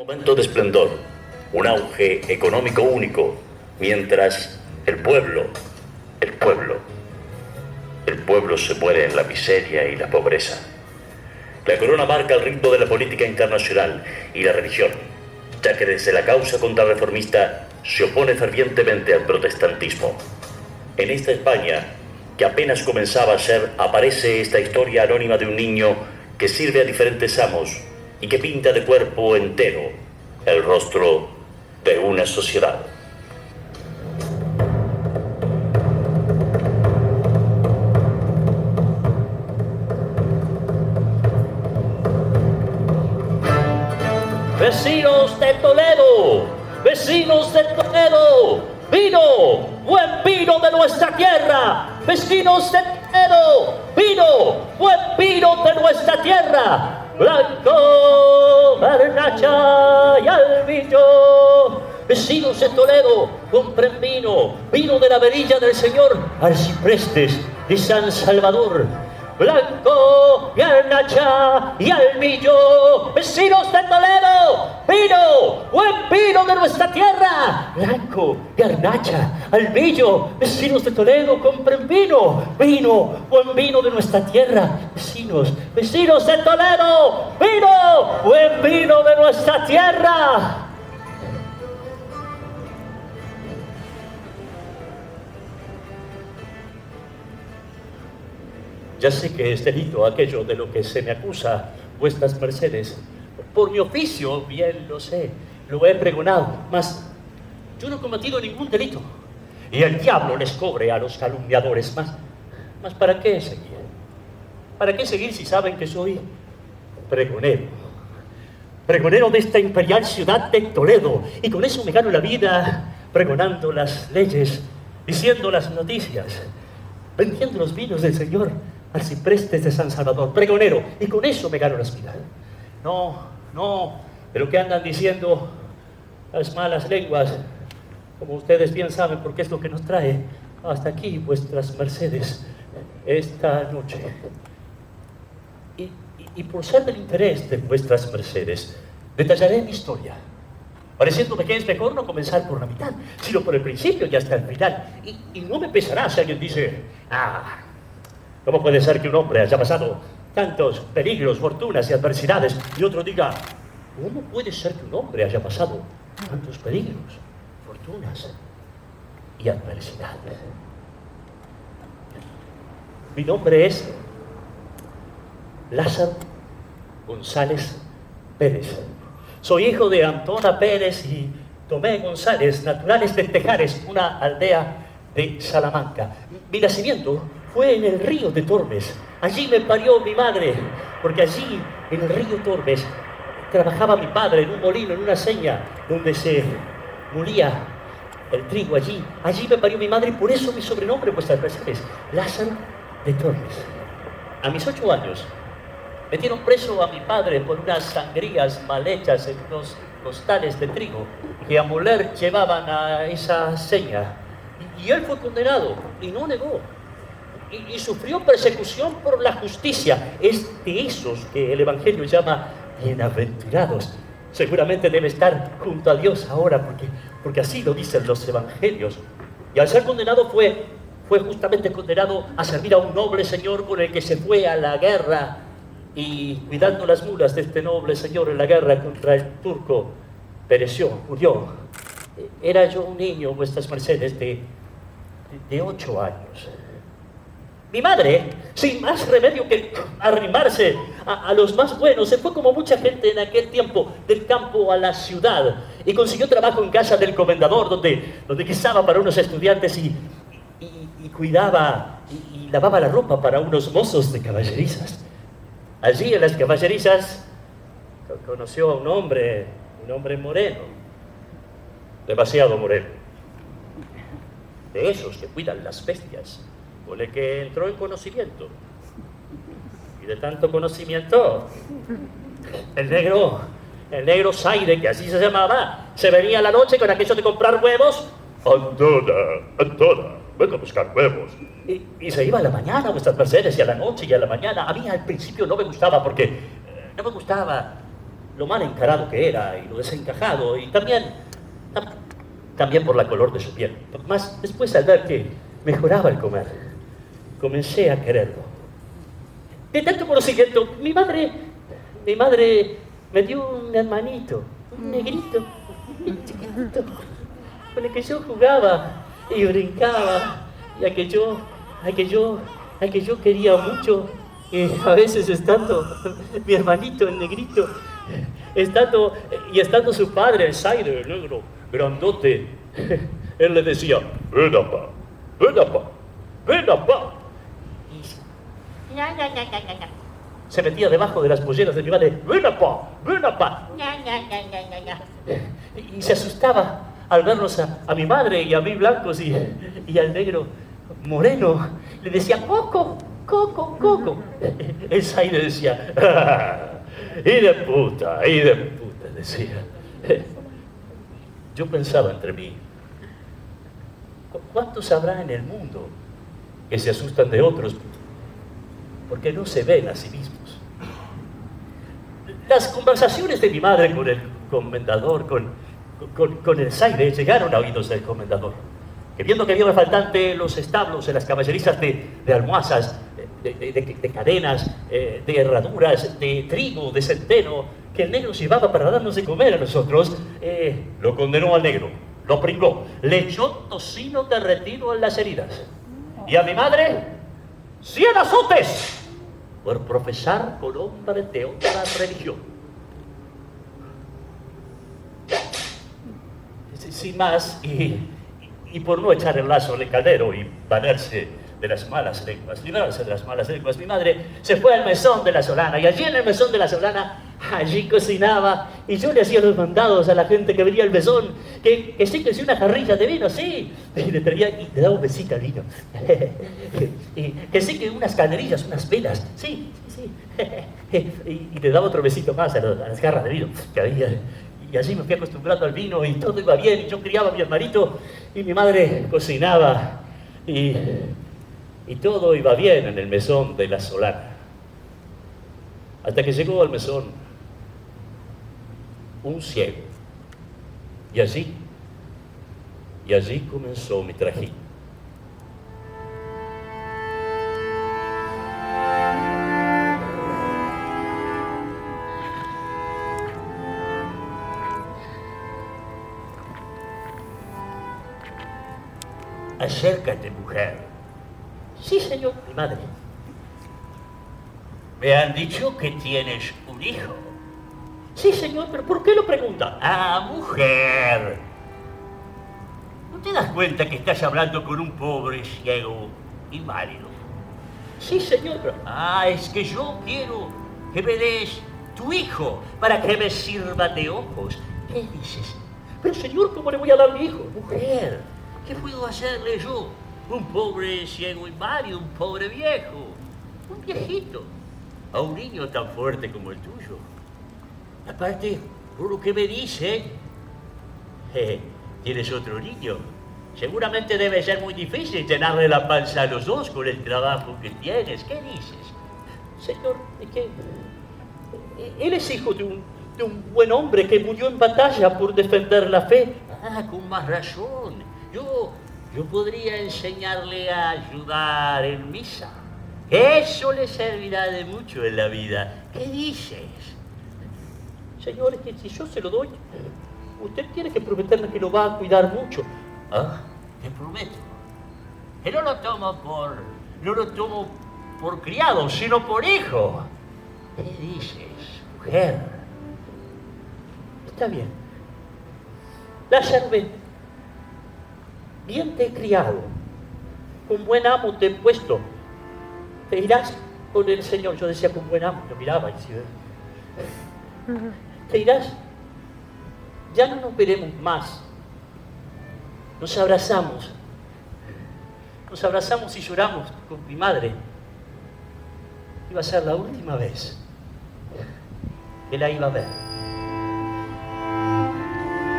momento de esplendor, un auge económico único, mientras el pueblo se muere en la miseria y la pobreza. La corona marca el ritmo de la política internacional y la religión, ya que desde la causa contrarreformista se opone fervientemente al protestantismo. En esta España, que apenas comenzaba a ser, aparece esta historia anónima de un niño que sirve a diferentes amos y que pinta de cuerpo entero el rostro de una sociedad. Vecinos de Toledo, vecinos de Toledo, vino, buen vino de nuestra tierra. Vecinos de Toledo, vino, buen vino de nuestra tierra. Blanco, garnacha y albillo. Vecinos de Toledo, compren vino, vino de la verilla del señor Arciprestes de San Salvador. Blanco, garnacha y albillo. Vecinos de Toledo, vino, buen vino de nuestra tierra. Blanco, garnacha, albillo. Vecinos de Toledo, compren vino, vino, buen vino de nuestra tierra. Vecinos de Toledo, vino, buen vino de nuestra tierra. Ya sé que es delito aquello de lo que se me acusa, vuestras mercedes. Por mi oficio, bien lo sé, lo he pregonado, mas yo no he cometido ningún delito. Y el diablo les cobre a los calumniadores. Mas ¿para qué seguir? ¿Para qué seguir si saben que soy pregonero? Pregonero de esta imperial ciudad de Toledo. Y con eso me gano la vida pregonando las leyes, diciendo las noticias, vendiendo los vinos del señor Arciprestes de San Salvador, pregonero, y con eso me gano las vidas. No, de lo que andan diciendo las malas lenguas, como ustedes bien saben, porque es lo que nos trae hasta aquí vuestras mercedes esta noche. Y por ser del interés de vuestras mercedes, detallaré mi historia, pareciéndome que es mejor no comenzar por la mitad, sino por el principio y hasta el final. Y no me pesará si alguien dice, ¿cómo puede ser que un hombre haya pasado tantos peligros, fortunas y adversidades? Y otro diga, ¿cómo puede ser que un hombre haya pasado tantos peligros, fortunas y adversidades? Mi nombre es Lázaro González Pérez. Soy hijo de Antona Pérez y Tomé González, naturales de Tejares, una aldea de Salamanca. Mi nacimiento fue en el río de Tormes. Allí me parió mi madre, porque allí, en el río Tormes, trabajaba mi padre en un molino, en una aceña, donde se molía el trigo allí. Allí me parió mi madre y por eso mi sobrenombre, vuestras mercedes, Lázaro de Tormes. A mis 8 años, metieron preso a mi padre por unas sangrías mal hechas en unos costales de trigo que a moler llevaban a esa aceña. Y él fue condenado y no negó. Y sufrió persecución por la justicia. Es de esos que el Evangelio llama bienaventurados. Seguramente debe estar junto a Dios ahora, porque así lo dicen los Evangelios. Y al ser condenado fue justamente condenado a servir a un noble señor con el que se fue a la guerra. Y cuidando las mulas de este noble señor en la guerra contra el turco, pereció, murió. Era yo un niño, vuestras mercedes, de 8 años. Mi madre, sin más remedio que arrimarse a los más buenos, se fue como mucha gente en aquel tiempo del campo a la ciudad y consiguió trabajo en casa del comendador, donde guisaba para unos estudiantes y cuidaba y lavaba la ropa para unos mozos de caballerizas. Allí en las caballerizas conoció a un hombre moreno, demasiado moreno, de esos que cuidan las bestias, con el que entró en conocimiento. Y de tanto conocimiento, el negro Zaire, que así se llamaba, se venía a la noche con aquello de comprar huevos. Antona, vengo a buscar huevos. Y se iba a la mañana, vuestras mercedes, y a la noche y a la mañana. A mí al principio no me gustaba, porque no lo mal encarado que era y lo desencajado, y también por la color de su piel. Mas después, al ver que mejoraba el comer, comencé a quererlo. De tanto conocimiento, mi madre me dio un hermanito, un negrito, chiquitito, con el que yo jugaba y brincaba, y a que yo quería mucho, y a veces estando mi hermanito, el negrito, estando su padre, el Zaire, el negro, grandote, él le decía, ven acá, ven acá, ven acá. Se metía debajo de las polleras de mi madre, ven acá, ven acá. Y se asustaba al vernos a mi madre y a mí blancos y al negro moreno. Le decía, Coco, Coco, Coco. El Zaire decía, y de puta, decía. Yo pensaba entre mí, ¿cuántos habrá en el mundo que se asustan de otros porque no se ven a sí mismos? Las conversaciones de mi madre con el comendador, con el Zaire, llegaron a oídos del comendador, que viendo que había faltante los establos en las caballerizas de almohazas, de cadenas, de herraduras, de trigo, de centeno, que el negro llevaba para darnos de comer a nosotros, lo condenó al negro, lo pringó, le echó tocino derretido en las heridas. Y a mi madre, 100 azotes por profesar con hombres de otra religión. Sin más, y por no echar el lazo en el caldero y valerse de las malas lenguas, librarse de las malas lenguas, mi madre se fue al mesón de la Solana, y allí en el mesón de la Solana, allí cocinaba, y yo le hacía los mandados a la gente que venía al mesón, que sí, que sí, una jarrilla de vino, sí, y le traía, y le daba un besito al vino, y que sí, que unas canerillas, unas velas, sí, y le daba otro besito más a las jarras de vino que había. Y así me fui acostumbrando al vino y todo iba bien, y yo criaba a mi hermanito y mi madre cocinaba y todo iba bien en el mesón de la Solana. Hasta que llegó al mesón un ciego. Y allí comenzó mi trajín. Acércate, mujer. Sí, señor, mi madre. Me han dicho que tienes un hijo. Sí, señor, pero ¿por qué lo pregunta? Ah, mujer. ¿No te das cuenta que estás hablando con un pobre ciego inválido? Sí, señor, pero... Ah, es que yo quiero que me des tu hijo para que me sirva de ojos. ¿Qué dices? Pero, señor, ¿cómo le voy a dar mi hijo? Mujer. ¿Qué puedo hacerle yo? Un pobre ciego inválido, un pobre viejo, un viejito, a un niño tan fuerte como el tuyo. Aparte, por lo que me dice, tienes otro niño. Seguramente debe ser muy difícil llenarle la panza a los dos con el trabajo que tienes. ¿Qué dices? Señor, es que él es hijo de un buen hombre que murió en batalla por defender la fe. Ah, con más razón. Yo podría enseñarle a ayudar en misa. Eso le servirá de mucho en la vida. ¿Qué dices? Señor, es que si yo se lo doy, usted tiene que prometerme que lo va a cuidar mucho. Ah, te prometo. Que no lo tomo por criado, sino por hijo. ¿Qué dices, mujer? Está bien. La serventa. Bien te he criado, con buen amo te he puesto, te irás con el Señor. Yo decía con buen amo, yo miraba y decía, te irás, ya no nos veremos más. Nos abrazamos y lloramos con mi madre. Iba a ser la última vez que la iba a ver.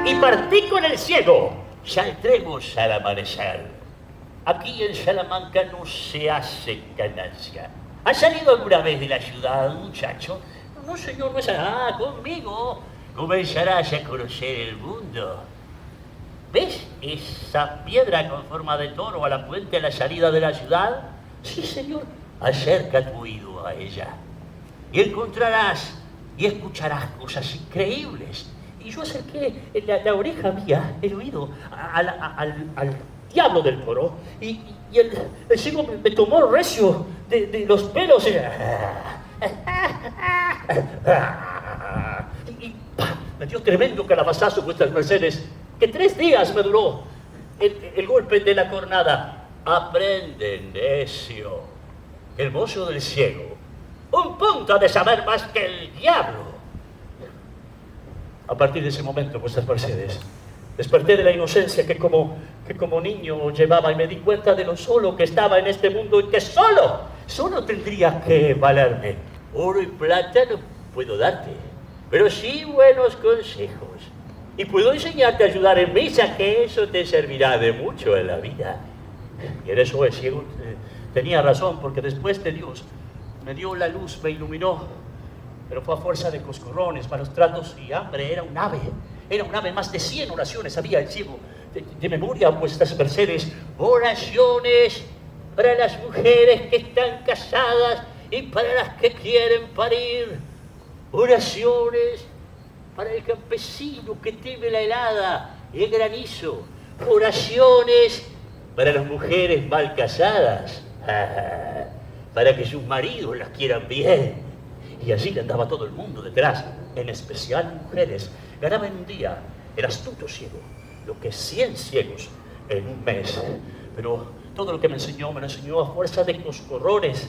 Y partí con el ciego. Saldremos al amanecer. Aquí en Salamanca no se hace ganancia. ¿Has salido alguna vez de la ciudad, muchacho? no, señor, no es... Ah, conmigo comenzarás a conocer el mundo. ¿Ves esa piedra con forma de toro a la puente a la salida de la ciudad? Sí, señor. Acerca tu oído a ella y encontrarás y escucharás cosas increíbles. Y yo acerqué la oreja mía, el oído, al diablo del toro, y el ciego me tomó recio de los pelos y me dio tremendo calabazazo, vuestras mercedes, que 3 días me duró el golpe de la cornada. Aprende, necio, que el mozo del ciego, un punto de saber más que el diablo. A partir de ese momento, vuestras mercedes, desperté de la inocencia que como niño llevaba y me di cuenta de lo solo que estaba en este mundo y que solo tendría que valerme. Oro y plata no puedo darte, pero sí buenos consejos. Y puedo enseñarte a ayudar en misa, que eso te servirá de mucho en la vida. Y en eso el ciego tenía razón, porque después de Dios me dio la luz, me iluminó, pero fue a fuerza de coscorrones, malos tratos y hambre. Era un ave, más de 100 oraciones había el ciego de memoria, vuestras mercedes. Oraciones para las mujeres que están casadas y para las que quieren parir. Oraciones para el campesino que teme la helada y el granizo. Oraciones para las mujeres mal casadas, para que sus maridos las quieran bien. Y allí le andaba todo el mundo detrás, en especial mujeres. Ganaba en un día el astuto ciego lo que 100 ciegos en un mes. Pero todo lo que me lo enseñó a fuerza de coscorrones.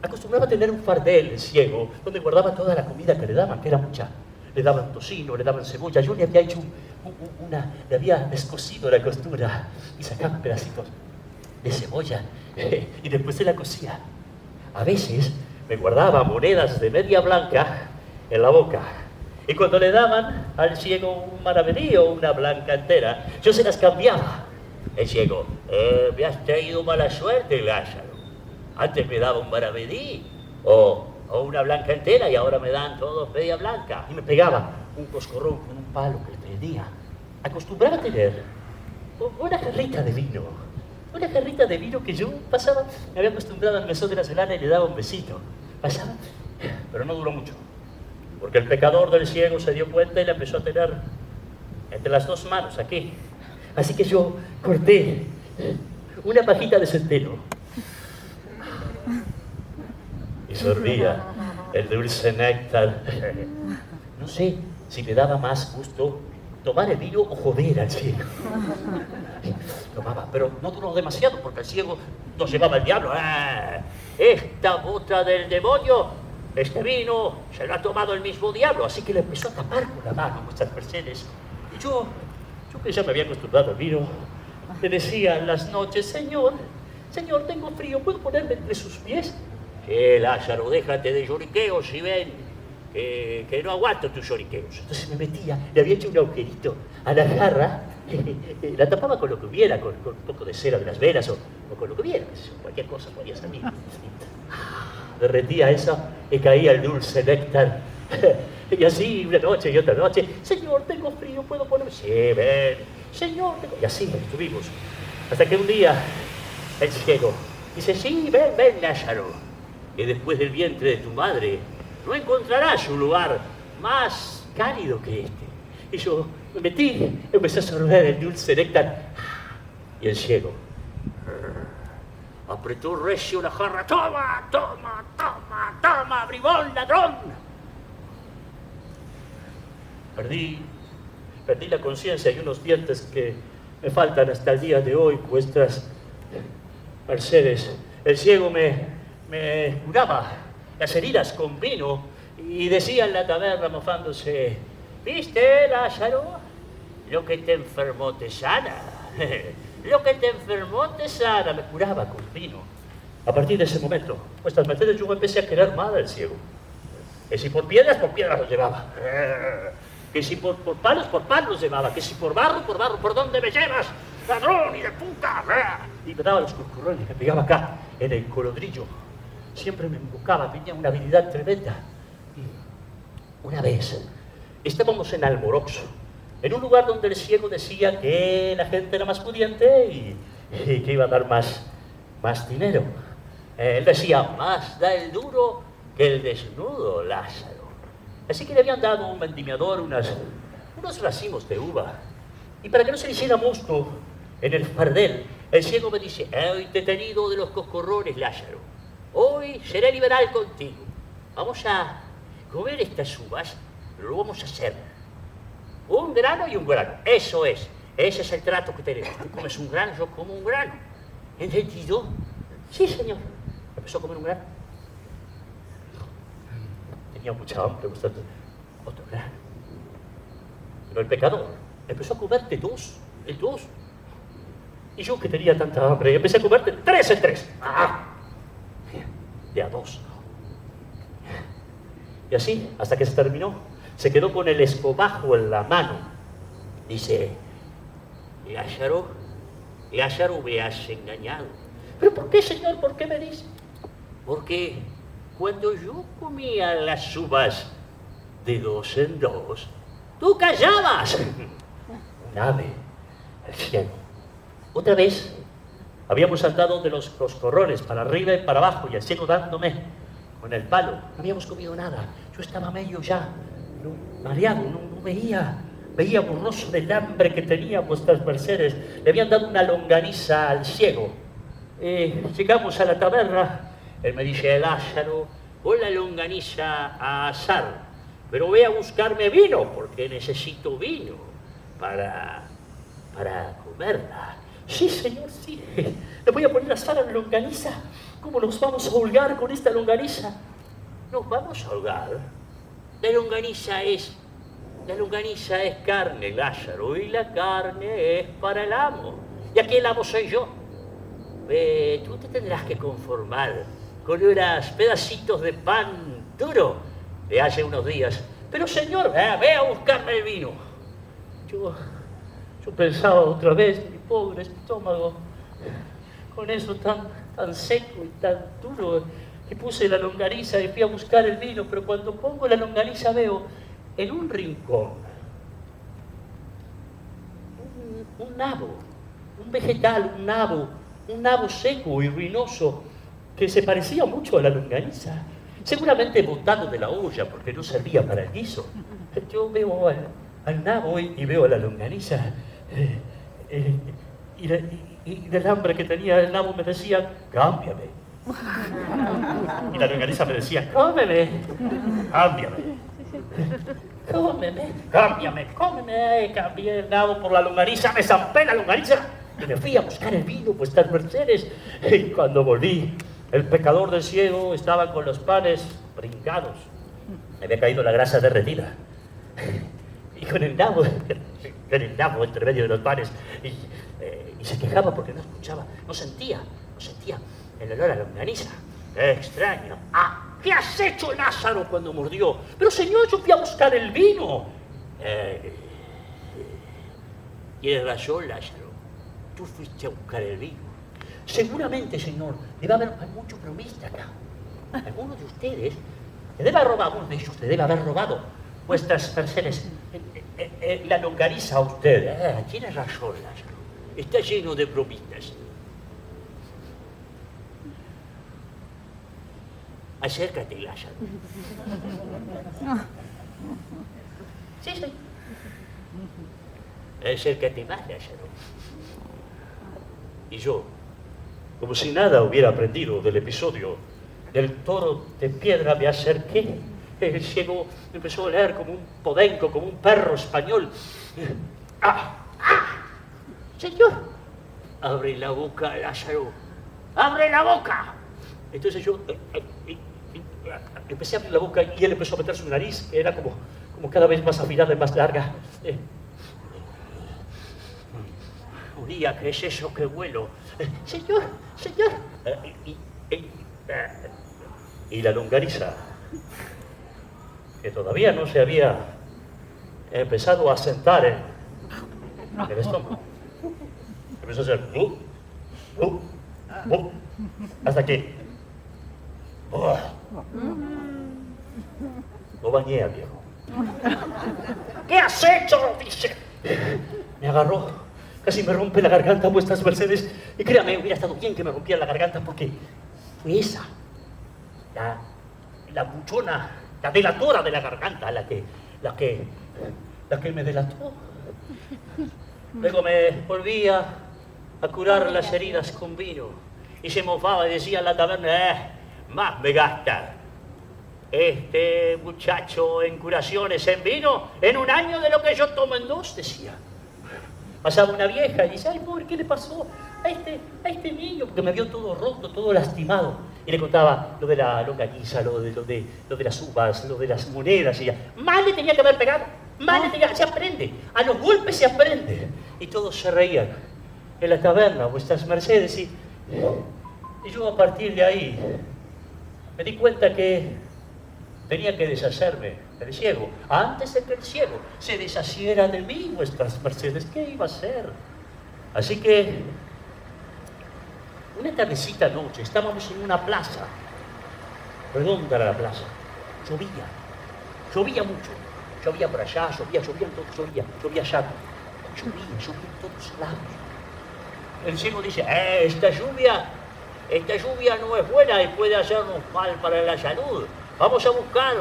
Acostumbraba a tener un fardel el ciego, donde guardaba toda la comida que le daban, que era mucha. Le daban tocino, le daban cebolla. Yo le había hecho le había descosido la costura y sacaba pedacitos de cebolla y después se la cosía. A veces me guardaba monedas de media blanca en la boca. Y cuando le daban al ciego un maravedí o una blanca entera, yo se las cambiaba. El ciego, me has traído mala suerte, Lázaro. Antes me daba un maravedí o una blanca entera y ahora me dan todos media blanca. Y me pegaba un coscorrón con un palo que tenía. Acostumbraba a tener una jarrita de vino. Una jarrita de vino que yo pasaba, me había acostumbrado al mesón de la celana y le daba un besito. Pasaba, pero no duró mucho. Porque el pecador del ciego se dio cuenta y la empezó a tener entre las 2 manos, aquí. Así que yo corté una pajita de centeno y sorbía el dulce néctar. No sé si le daba más gusto tomar el vino o joder al ciego. Tomaba, pero no duró demasiado porque el ciego nos llevaba el diablo. Esta bota del demonio, este vino, se lo ha tomado el mismo diablo. Así que le empezó a tapar con la mano vuestras mercedes. Y yo que ya me había acostumbrado al vino, le decía en las noches, Señor, tengo frío, ¿puedo ponerme entre sus pies? Lázaro, déjate de lloriqueos y ven, que no aguanto tus lloriqueos. Entonces me metía, le había hecho un agujerito a la jarra, la tapaba con lo que hubiera, con un poco de cera de las velas o con lo que hubiera, cualquier cosa podía salir. Derretía eso y caía el dulce néctar. Y así una noche y otra noche, Señor, tengo frío, ¿puedo ponerme? Sí, ven, Señor, tengo... Y así estuvimos, hasta que un día el ciego dice, sí, ven, Lázaro, que después del vientre de tu madre no encontrarás un lugar más cálido que este. Y yo me metí, empecé a sorber el dulce néctar, y el ciego apretó recio la jarra, toma, bribón, ladrón. Perdí la conciencia y unos dientes que me faltan hasta el día de hoy, vuestras mercedes. El ciego me curaba las heridas con vino y decía en la taberna mofándose, ¿viste, Lázaro? Lo que te enfermó te sana. Lo que te enfermó te sana. Me curaba con vino. A partir de ese momento, vuestras mercedes, yo empecé a querer mal al ciego. Que si por piedras lo llevaba. Que si por palos llevaba. Que si por barro, ¿por dónde me llevas? ¡Ladrón y de puta! Y me daba los coscorrones, me pegaba acá, en el colodrillo. siempre me embocaba, tenía una habilidad tremenda. Una vez, estábamos en Almoroxo, en un lugar donde el ciego decía que la gente era más pudiente y que iba a dar más dinero. Él decía, más da el duro que el desnudo, Lázaro. Así que le habían dado a un vendimiador unos racimos de uva. Y para que no se le hiciera mosto en el fardel, el ciego me dice, he detenido de los coscorrones, Lázaro. Hoy seré liberal contigo. Vamos a comer estas uvas, pero lo vamos a hacer. Un grano y un grano. Eso es. Ese es el trato que tenemos. Tú comes un grano, yo como un grano. ¿Entendido? Sí, señor. Empezó a comer un grano. Tenía mucha hambre, otro grano. Pero el pecador empezó a comer de dos en dos. Y yo que tenía tanta hambre, empecé a comer de tres en tres. De a dos. Y así, hasta que se terminó, se quedó con el escobajo en la mano. Dice, Lázaro, me has engañado. ¿Pero por qué, señor? ¿Por qué me dice? Porque cuando yo comía las uvas de dos en dos, tú callabas. Un ave, el cielo. Otra vez, habíamos andado de los coscorrones para arriba y para abajo, y el cielo dándome con el palo. No habíamos comido nada. Yo estaba medio ya mareado, no veía borroso del hambre que tenía vuestras mercedes. Le habían dado una longaniza al ciego. Llegamos a la taberna. Él me dice, Lázaro, pon la longaniza a asar, pero ve a buscarme vino, porque necesito vino para comerla. Sí, señor, sí. Le voy a poner a asar a la longaniza. ¿Cómo nos vamos a holgar con esta longaniza? Nos vamos a holgar. La longaniza es carne, Lázaro, y la carne es para el amo. Y aquí el amo soy yo. Tú te tendrás que conformar con unos pedacitos de pan duro de hace unos días. Pero, señor, ve a buscarme el vino. Yo pensaba otra vez, mi pobre estómago, con eso tan seco y tan duro, y puse la longaniza y fui a buscar el vino, pero cuando pongo la longaniza veo en un rincón un nabo, un vegetal, un nabo seco y ruinoso que se parecía mucho a la longaniza, seguramente botado de la olla porque no servía para el guiso. Yo veo al nabo y veo a la longaniza, y del hambre que tenía el nabo me decía, cámbiame. Y la longaniza me decía, cómeme, cámbiame. Cómeme. Cambié el nabo por la longaniza, me zampé la longaniza y me fui a buscar el vino, vuestras mercedes. Y cuando volví, el pecador del ciego estaba con los panes brincados. Me había caído la grasa derretida. Y con el nabo entre medio de los panes. Y se quejaba porque no escuchaba, no sentía el olor a longaniza. Extraño. ¿Qué has hecho, Lázaro, cuando mordió? Pero, señor, yo fui a buscar el vino. Tienes razón, Lázaro. Tú fuiste a buscar el vino. Seguramente, señor, debe haber mucho bromista acá. Alguno de ustedes le debe haber robado vuestras mercedes la longaniza a usted. Tienes razón, Lázaro. Está lleno de bromistas. Acércate, Lázaro. Sí. Acércate más, Lázaro. Y yo, como si nada hubiera aprendido del episodio del toro de piedra, me acerqué. El ciego empezó a oler como un podenco, como un perro español. Señor, abre la boca, Lázaro. ¡Abre la boca! Entonces yo empecé a abrir la boca y él empezó a meter su nariz, que era como cada vez más afilada y más larga. Uriah, ¿qué es eso que huelo? Señor. Y la longaniza, que todavía no se había empezado a sentar en el estómago, empezó a hacer hasta que Oh. Lo bañé al viejo. ¿Qué has hecho? Dice. Me agarró, casi me rompe la garganta vuestras mercedes. Y créame, hubiera estado bien que me rompiera la garganta porque fue esa, la buchona, la delatora de la garganta, la que me delató. Luego me volvía a curar las heridas con vino y se mofaba y decía en la taberna, más me gasta este muchacho en curaciones en vino en un año de lo que yo tomo en 2, decía. Pasaba una vieja y dice, ay, pobre, ¿qué le pasó a este niño? Porque me vio todo roto, todo lastimado. Y le contaba lo de la longaniza, lo de las uvas, lo de las monedas. Y ella, mal le tenía que haber pegado, se aprende, a los golpes se aprende. Y todos se reían en la taberna, vuestras mercedes. Y yo a partir de ahí me di cuenta que tenía que deshacerme del ciego, antes de que el ciego se deshaciera de mí, vuestras mercedes. ¿Qué iba a hacer? Así que, una tardecita noche, estábamos en una plaza, redonda era la plaza, llovía mucho, llovía por allá, llovía allá, llovía en todos lados. El ciego dice, esta lluvia no es buena y puede hacernos mal para la salud. Vamos a buscar,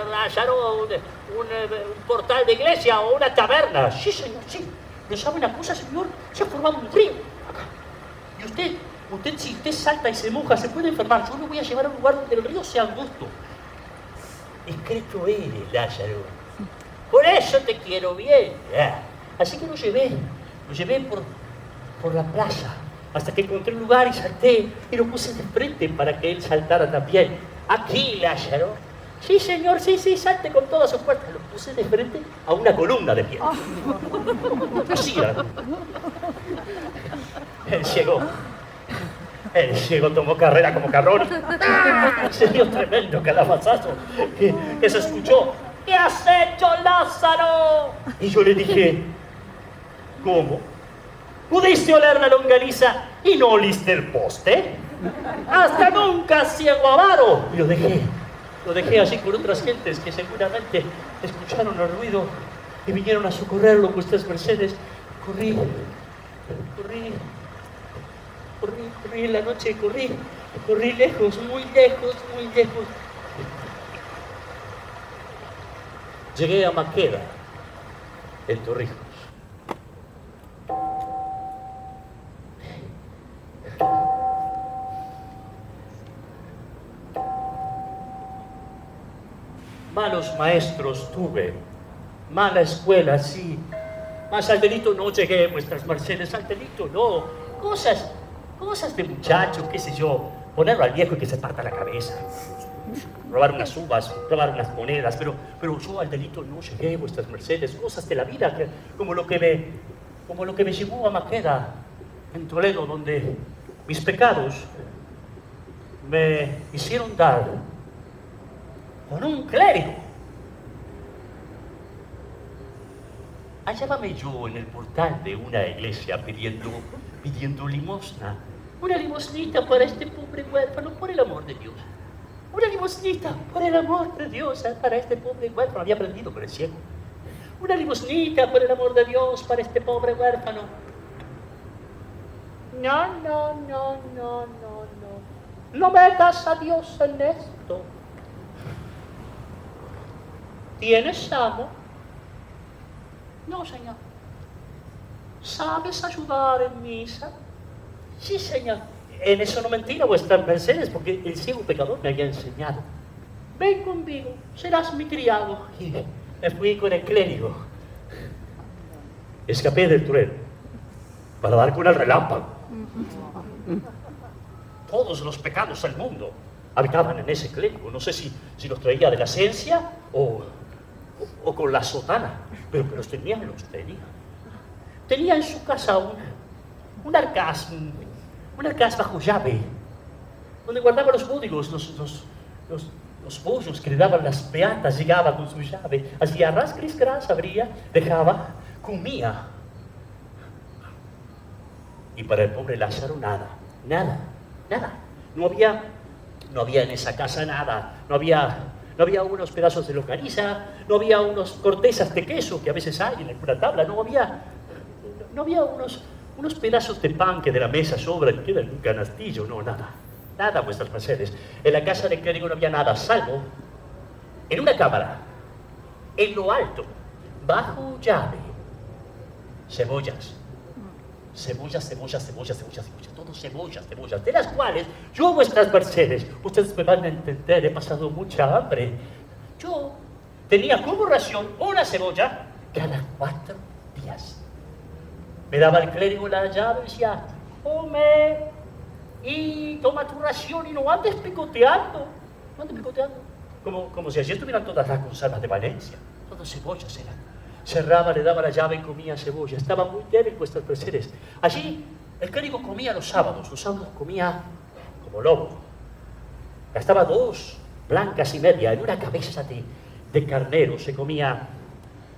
Lázaro, un portal de iglesia o una taberna. Sí, señor, sí. ¿No sabe una cosa, señor? Se ha formado un río acá. Y usted, si usted salta y se moja, se puede enfermar. Yo lo voy a llevar a un lugar donde el río sea angosto. Discreto eres, Lázaro. Por eso te quiero bien. Así que lo llevé por la plaza, hasta que encontré un lugar y salté y lo puse de frente para que él saltara también. Aquí, Lázaro. Sí, señor, sí, salte con todas sus fuerzas. Lo puse de frente a una columna de piedra. Así era. El ciego tomó carrera como cabrón. Se dio tremendo calabazazo que se escuchó. ¿Qué has hecho, Lázaro? Y yo le dije, ¿cómo? ¿Pudiste oler la longaniza y no oliste el poste? ¡Hasta nunca, ciego avaro! Y lo dejé así con otras gentes que seguramente escucharon el ruido y vinieron a socorrerlo, vuestras mercedes. Corrí en la noche, corrí lejos, muy lejos. Llegué a Maqueda, en Torrijos. Malos maestros tuve, mala escuela, sí. Mas al delito no llegué, vuestras mercedes, al delito no. Cosas de muchacho, qué sé yo, ponerlo al viejo y que se parta la cabeza. Robar unas uvas, robar unas monedas, pero yo al delito no llegué, vuestras mercedes. Cosas de la vida, como lo que me llevó a Maqueda, en Toledo, donde mis pecados me hicieron dar con un clérigo. Hallábame yo en el portal de una iglesia pidiendo limosna. Una limosnita para este pobre huérfano, por el amor de Dios. Una limosnita, por el amor de Dios, para este pobre huérfano. Había aprendido por el cielo. Una limosnita, por el amor de Dios, para este pobre huérfano. No. No metas a Dios en esto. ¿Tienes amo? No, señor. ¿Sabes ayudar en misa? Sí, señor. En eso no mentira vuestras mercedes, porque el ciego pecador me había enseñado. Ven conmigo, serás mi criado. Y me fui con el clérigo. Escapé del trueno para dar con el relámpago. Todos los pecados del mundo habitaban en ese clérigo. No sé si los traía de la esencia o con la sotana, pero los tenía. Tenía en su casa un arcaz bajo llave, donde guardaba los códigos, los pollos que le daban las beatas. Llegaba con su llave, hacía ras, cris, cras, abría, dejaba, comía. Y para el pobre Lázaro nada. No había No había en esa casa nada, no había unos pedazos de longaniza, no había unos cortezas de queso que a veces hay en alguna tabla, no había unos pedazos de pan que de la mesa sobran y quedan en un canastillo, no, nada, vuestras mercedes. En la casa del clérigo no había nada, salvo en una cámara, en lo alto, bajo llave, cebollas, todo cebollas, de las cuales yo, vuestras mercedes, ustedes me van a entender, he pasado mucha hambre. Yo tenía como ración una cebolla cada 4 días. Me daba el clérigo la llave y decía, come y toma tu ración y no andes picoteando, como si allí estuvieran todas las conservas de Valencia, todas cebollas eran. Cerraba, le daba la llave y comía cebolla. Estaba muy débil vuestras mercedes. Allí el clérigo comía los sábados comía como lobo. Gastaba 2 blancas y media en una cabeza de carnero. Se comía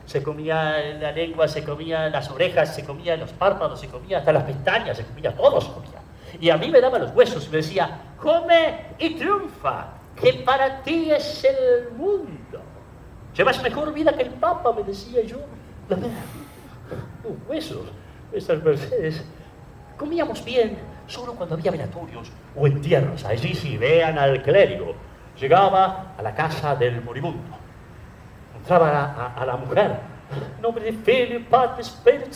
la lengua, se comía las orejas, se comía los párpados, se comía hasta las pestañas, se comía todo, se comía. Y a mí me daba los huesos y me decía, come y triunfa, que para ti es el mundo. Llevas mejor vida que el Papa, me decía yo. Huesos, vuestras mercedes. Comíamos bien solo cuando había velatorios o entierros. Allí sí, vean al clérigo. Llegaba a la casa del moribundo. Entraba a la mujer. En nombre de Filipe, Padre, Espíritu